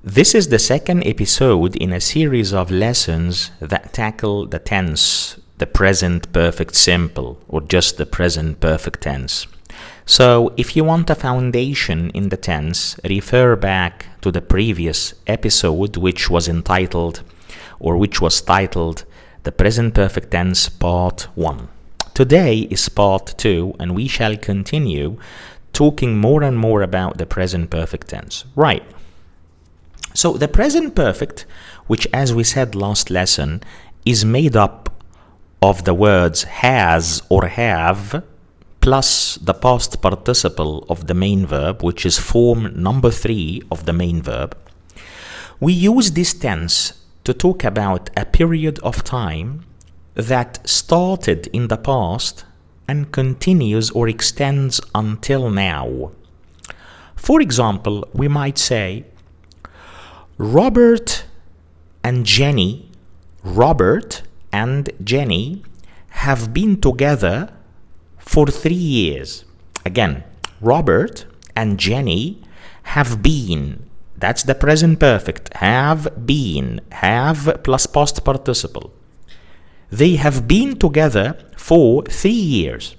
This is the second episode in a series of lessons that tackle the tense, the present perfect simple, or just the present perfect tense. So, if you want a foundation in the tense, refer back to the previous episode which was titled The Present Perfect Tense Part 1. Today is Part 2 and we shall continue talking more and more about the present perfect tense. Right. So the present perfect, which as we said last lesson, is made up of the words has or have plus the past participle of the main verb, which is form number 3 of the main verb. We use this tense to talk about a period of time that started in the past and continues or extends until now. For example, we might say, Robert and Jenny have been together for 3 years. Again, Robert and Jenny have been. That's the present perfect. Have been. Have plus past participle. They have been together for 3 years.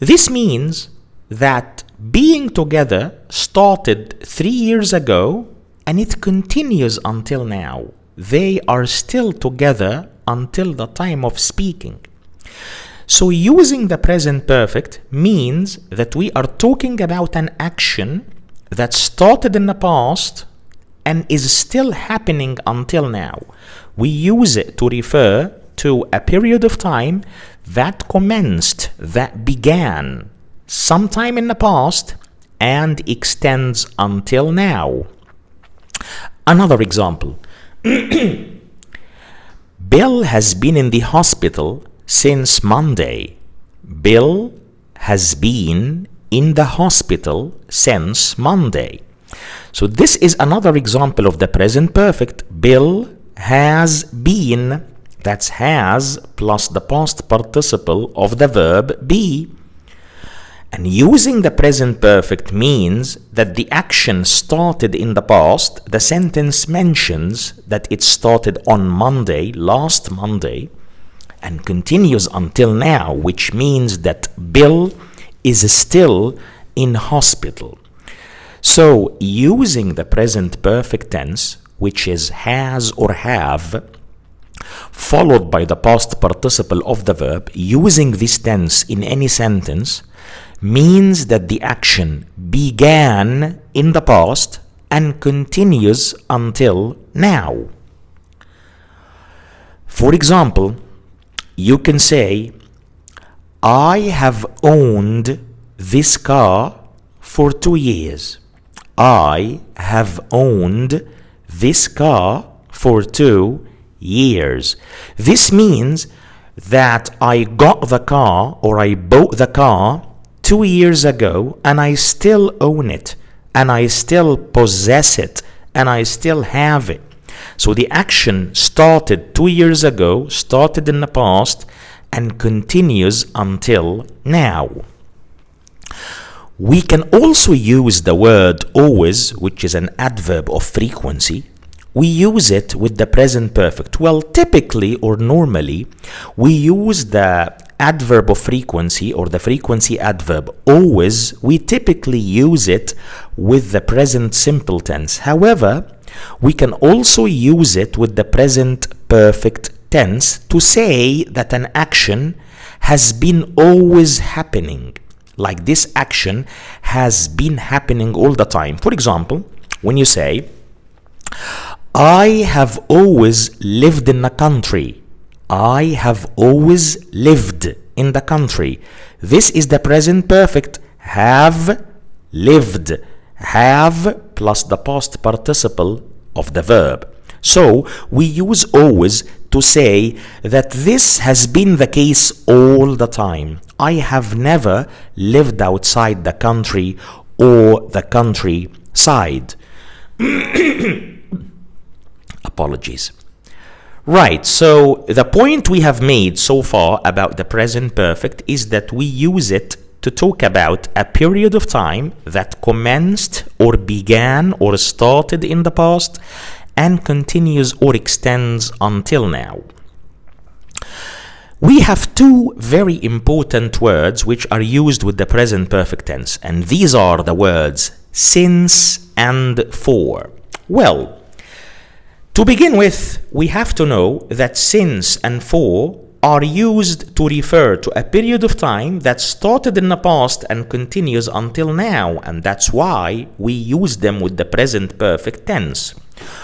This means that being together started 3 years ago and it continues until now. They are still together until the time of speaking. So using the present perfect means that we are talking about an action that started in the past and is still happening until now. We use it to refer to a period of time that commenced, that began sometime in the past and extends until now. Another example. Bill has been in the hospital since Monday. Bill has been in the hospital since Monday. So this is another example of the present perfect. Bill has been. That's has plus the past participle of the verb be. And using the present perfect means that the action started in the past. The sentence mentions that it started on Monday, last Monday, and continues until now, which means that Bill is still in hospital. So using the present perfect tense, which is has or have, followed by the past participle of the verb, using this tense in any sentence means that the action began in the past and continues until now. For example, you can say, I have owned this car for 2 years. I have owned this car for 2 years. This means that I got the car or I bought the car 2 years ago and I still own it and I still possess it and I still have it. So the action started 2 years ago, started in the past and continues until now. We can also use the word always, which is an adverb of frequency. We use it with the present perfect. Well, typically or normally, we use the adverb of frequency or the frequency adverb always. We typically use it with the present simple tense. However, we can also use it with the present perfect tense to say that an action has been always happening. Like this action has been happening all the time. For example, when you say, I have always lived in the country. I have always lived in the country. This is the present perfect. Have lived. Have plus the past participle of the verb. So we use always to say that this has been the case all the time. I have never lived outside the country or the countryside. Apologies. Right, so the point we have made so far about the present perfect is that we use it to talk about a period of time that commenced or began or started in the past and continues or extends until now. We have two very important words which are used with the present perfect tense, and these are the words since and for. Well, to begin with, we have to know that since and for are used to refer to a period of time that started in the past and continues until now, and that's why we use them with the present perfect tense.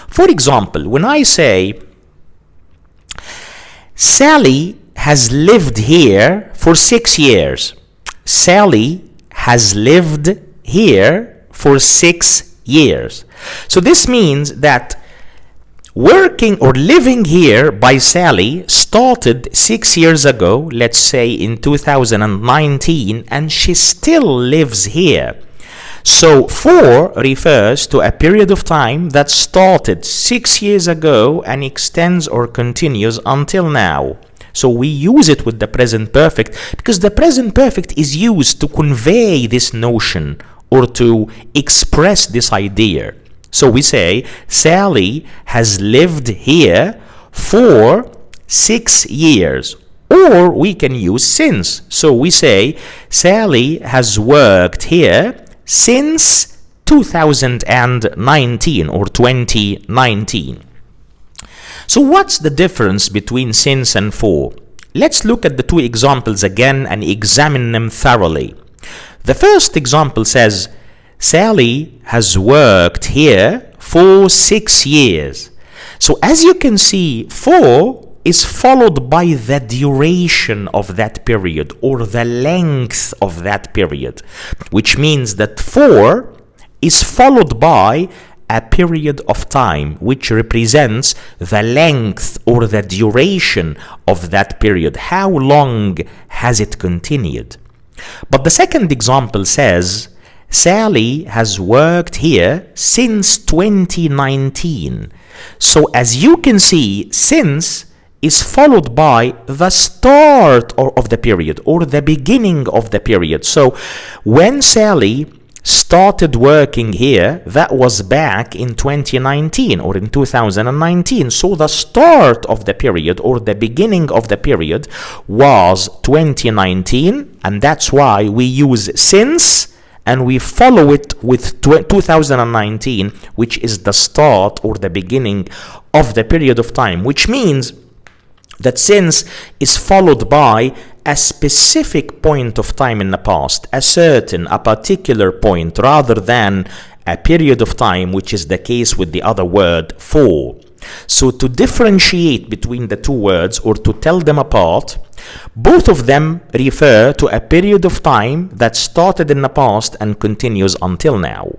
For example, when I say, Sally has lived here for 6 years. Sally has lived here for 6 years. So this means that working or living here by Sally started 6 years ago, let's say in 2019, and she still lives here. So for refers to a period of time that started 6 years ago and extends or continues until now. So we use it with the present perfect because the present perfect is used to convey this notion or to express this idea. So we say, Sally has lived here for 6 years. Or we can use since. So we say, Sally has worked here since 2019 or 2019. So what's the difference between since and for? Let's look at the two examples again and examine them thoroughly. The first example says, Sally has worked here for 6 years. So as you can see, for is followed by the duration of that period or the length of that period, which means that for is followed by a period of time which represents the length or the duration of that period. How long has it continued? But the second example says, Sally has worked here since 2019. So as you can see, since is followed by the start of the period or the beginning of the period. So when Sally started working here, that was back in 2019 or in 2019. So the start of the period or the beginning of the period was 2019, and that's why we use since and we follow it with 2019, which is the start or the beginning of the period of time, which means that since is followed by a specific point of time in the past, a particular point, rather than a period of time, which is the case with the other word for. So to differentiate between the two words or to tell them apart, both of them refer to a period of time that started in the past and continues until now.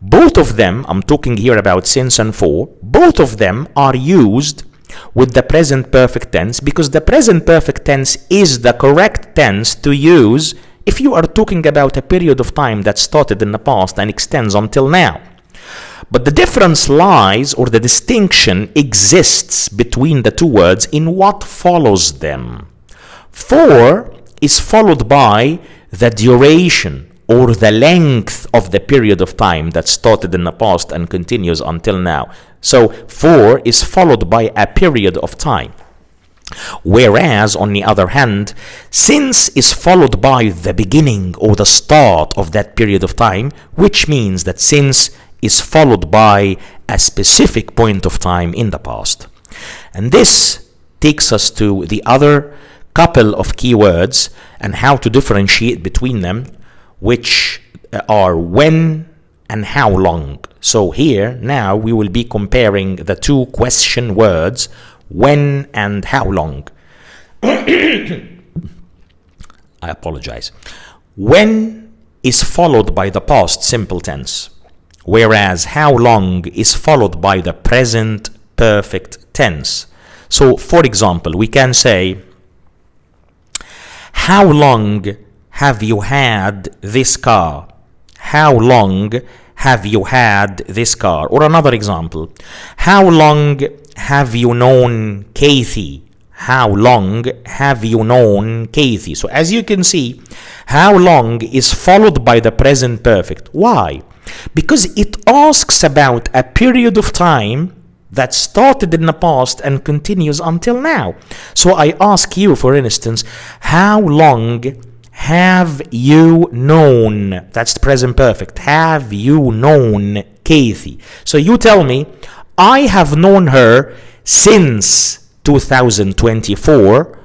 Both of them, I'm talking here about since and for, both of them are used with the present perfect tense because the present perfect tense is the correct tense to use if you are talking about a period of time that started in the past and extends until now. But the difference lies, or the distinction exists between the two words in what follows them. For is followed by the duration or the length of the period of time that started in the past and continues until now. So for is followed by a period of time. Whereas, on the other hand, since is followed by the beginning or the start of that period of time, which means that since is followed by a specific point of time in the past. And this takes us to the other couple of keywords and how to differentiate between them, which are when and how long. So here, now, we will be comparing the two question words, when and how long. I apologize. When is followed by the past simple tense, whereas how long is followed by the present perfect tense. So, for example, we can say, how long have you had this car? How long have you had this car? Or another example, how long have you known Kathy? how long have you known Kathy? So as you can see, how long is followed by the present perfect. Why? Because it asks about a period of time that started in the past and continues until now. So I ask you, for instance, how long have you known? That's the present perfect. Have you known Kathy? So you tell me, I have known her since 2024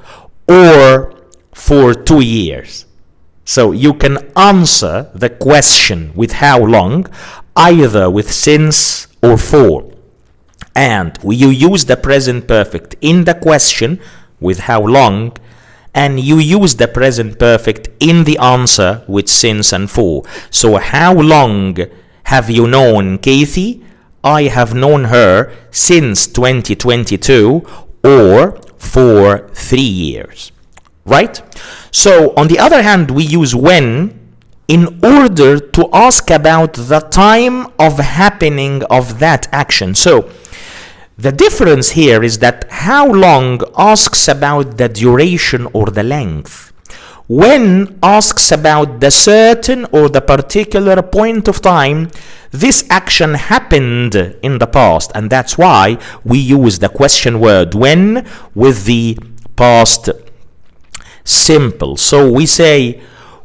or for 2 years. So you can answer the question with how long, either with since or for. And you use the present perfect in the question with how long, and you use the present perfect in the answer with since and for. So how long have you known Kathy? I have known her since 2022 or for 3 years. Right? So on the other hand, we use when in order to ask about the time of happening of that action. So the difference here is that how long asks about the duration or the length. When asks about the certain or the particular point of time this action happened in the past, and that's why we use the question word when with the past simple. So we say,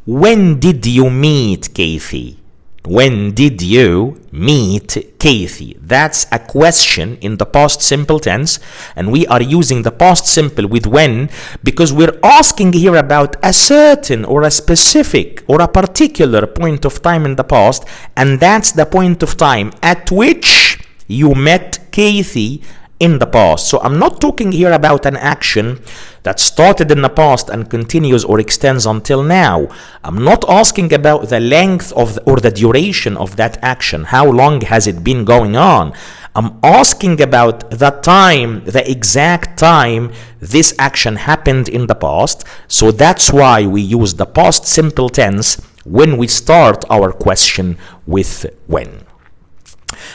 when did you meet Kathy? When did you meet Kathy? That's a question in the past simple tense, and we are using the past simple with when because we're asking here about a certain or a specific or a particular point of time in the past, and that's the point of time at which you met Kathy in the past. So I'm not talking here about an action that started in the past and continues or extends until now. I'm not asking about the length of or the duration of that action. How long has it been going on? I'm asking about the time, the exact time this action happened in the past. So that's why we use the past simple tense when we start our question with when.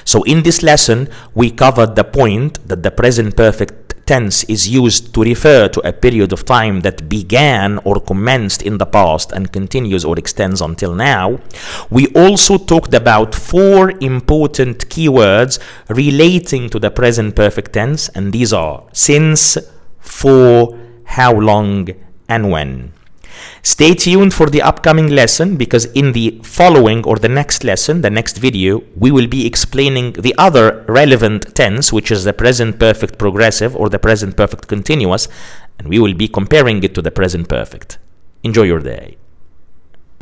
So in this lesson, we covered the point that the present perfect tense is used to refer to a period of time that began or commenced in the past and continues or extends until now. We also talked about 4 important keywords relating to the present perfect tense, and these are since, for, how long, and when. Stay tuned for the upcoming lesson because in the following or the next lesson, the next video, we will be explaining the other relevant tense, which is the present perfect progressive or the present perfect continuous, and we will be comparing it to the present perfect. Enjoy your day.